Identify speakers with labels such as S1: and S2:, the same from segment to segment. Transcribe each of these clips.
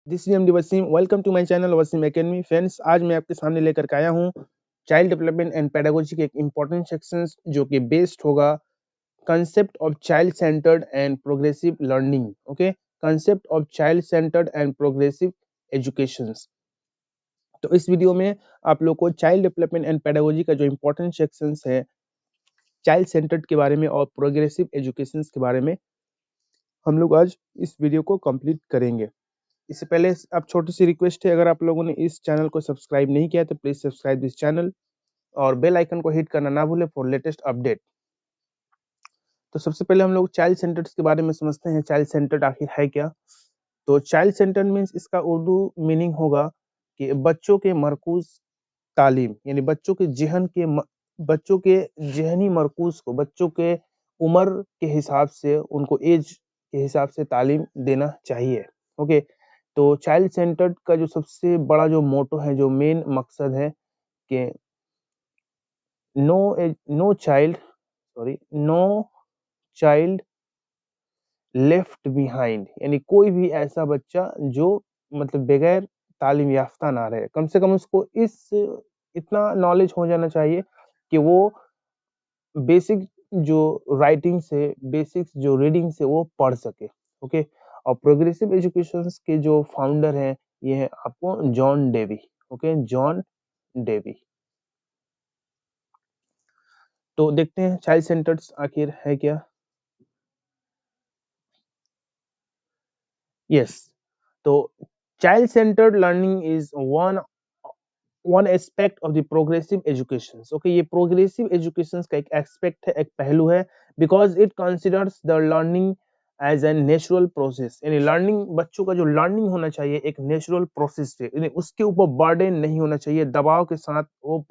S1: This is MD Wasim. Welcome to my channel Wasim academy. Friends, आज मैं आपके सामने लेकर के आया हूँ चाइल्ड डेवलपमेंट एंड पेडागोजी के एक इम्पोर्टेंट सेक्शन जो कि बेस्ड होगा concept of child centred and progressive learning. Okay, concept of child centred and progressive education. तो इस वीडियो में आप लोग को चाइल्ड डेवलपमेंट एंड पेडागोजी का जो इम्पोर्टेंट सेक्शन है चाइल्ड सेंटर्ड के बारे में और प्रोग्रेसिव एजुकेशन के बारे में हम लोग आज इस वीडियो को कंप्लीट करेंगे। इससे पहले अब छोटी सी रिक्वेस्ट है, अगर आप लोगों ने इस चैनल को सब्सक्राइब नहीं किया तो प्लीज सब्सक्राइब दिस चैनल और बेल आइकन को हिट करना ना भूले फॉर लेटेस्ट अपडेट। तो सबसे पहले हम लोग चाइल्ड सेंटर्ड के बारे में समझते हैं। चाइल्ड सेंटर्ड आखिर है क्या? तो चाइल्ड सेंटर्ड मीन्स इसका उर्दू मीनिंग होगा कि बच्चों के मरकूज तालीम, यानी बच्चों के जहनी मरकूज को बच्चों के उम्र के हिसाब से, उनको एज के हिसाब से तालीम देना चाहिए। ओके, तो चाइल्ड सेंटर्ड का जो सबसे बड़ा जो मोटो है, जो मेन मकसद है कि नो चाइल्ड लेफ्ट बिहाइंड, यानी कोई भी ऐसा बच्चा जो मतलब बगैर तालीम याफ्ता ना रहे। कम से कम उसको इतना नॉलेज हो जाना चाहिए कि वो बेसिक जो राइटिंग से, बेसिक जो रीडिंग से वो पढ़ सके। ओके, और प्रोग्रेसिव एजुकेशन के जो फाउंडर हैं ये है आपको John Dewey. Okay, John Dewey. तो देखते हैं चाइल्ड सेंटर्ड आखिर है क्या। यस, तो child centred learning is one aspect of the progressive education. Okay, ये प्रोग्रेसिव एजुकेशन का एक एस्पेक्ट है, एक पहलू है, because it considers the learning as a natural process. यानी लर्निंग, बच्चों का जो लर्निंग होना चाहिए एक नेचुरल प्रोसेस से, यानी उसके ऊपर बर्डन नहीं होना चाहिए, दबाव के साथ वो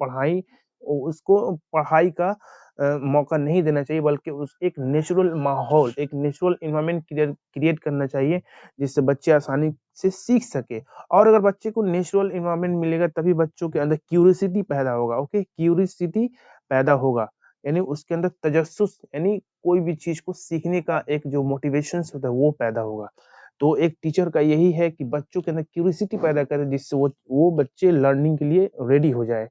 S1: उसको पढ़ाई का मौका नहीं देना चाहिए, बल्कि उस एक नेचुरल माहौल, एक नेचुरल इन्वायरमेंट क्रिएट करना चाहिए जिससे बच्चे आसानी से सीख सके। और अगर बच्चे को नेचुरल इन्वायरमेंट मिलेगा तभी बच्चों के अंदर क्यूरियोसिटी पैदा होगा। ओके, क्यूरियोसिटी पैदा होगा, यानी उसके अंदर तजस्सुस, यानी कोई भी चीज को सीखने का एक जो मोटिवेशन होता है वो पैदा होगा। तो एक टीचर का यही है कि बच्चों के अंदर क्यूरियोसिटी पैदा करे जिससे वो बच्चे लर्निंग के लिए रेडी हो जाए।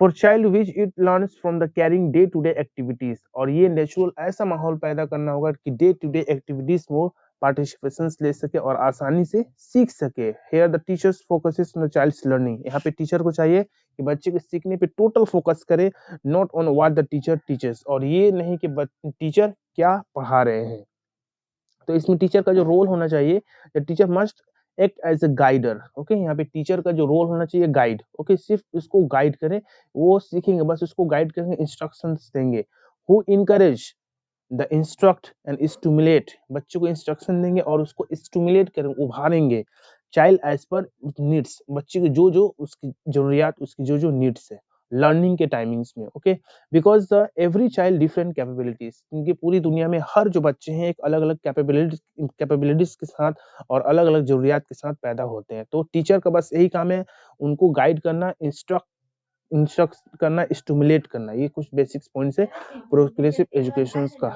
S1: For child which it learns from the caring day to day activities, और ये नेचुरल ऐसा माहौल पैदा करना होगा कि डे टू डे एक्टिविटीज में पार्टिसिपेशन ले सके और आसानी से सीख सके। Here the teachers focuses on the child's learning, यहाँ पे टीचर को चाहिए कि बच्चे के सीखने पे टोटल फोकस करे, not on what the teacher teachers, और ये नहीं कि टीचर क्या पढ़ा रहे हैं। तो इसमें टीचर का जो रोल होना चाहिए, the teacher must act as a guider. Okay, यहाँ पे टीचर का जो रोल होना चाहिए गाइड। ओके, सिर्फ उसको गाइड करें, वो सीखेंगे, बस उसको गाइड करेंगे, इंस्ट्रक्शंस देंगे। Who encourage the instruct and stimulate, बच्चों को इंस्ट्रक्शन देंगे और उसको स्टिमुलेट करेंगे, उभारेंगे। चाइल्ड एज पर नीड्स, बच्चे की जो उसकी जरूरियात, उसकी जो नीड्स है लर्निंग के टाइमिंग्स में। Okay, because the every child different capabilities, क्योंकि पूरी दुनिया में हर जो बच्चे हैं एक अलग अलग कैपेबिलिटीज के साथ और अलग अलग जरूरियात के साथ पैदा होते हैं। तो टीचर का बस यही काम है, उनको गाइड करना, इंस्ट्रक्ट करना, स्टिमुलेट करना। ये कुछ बेसिक्स पॉइंट्स है प्रोग्रेसिव एजुकेशन का।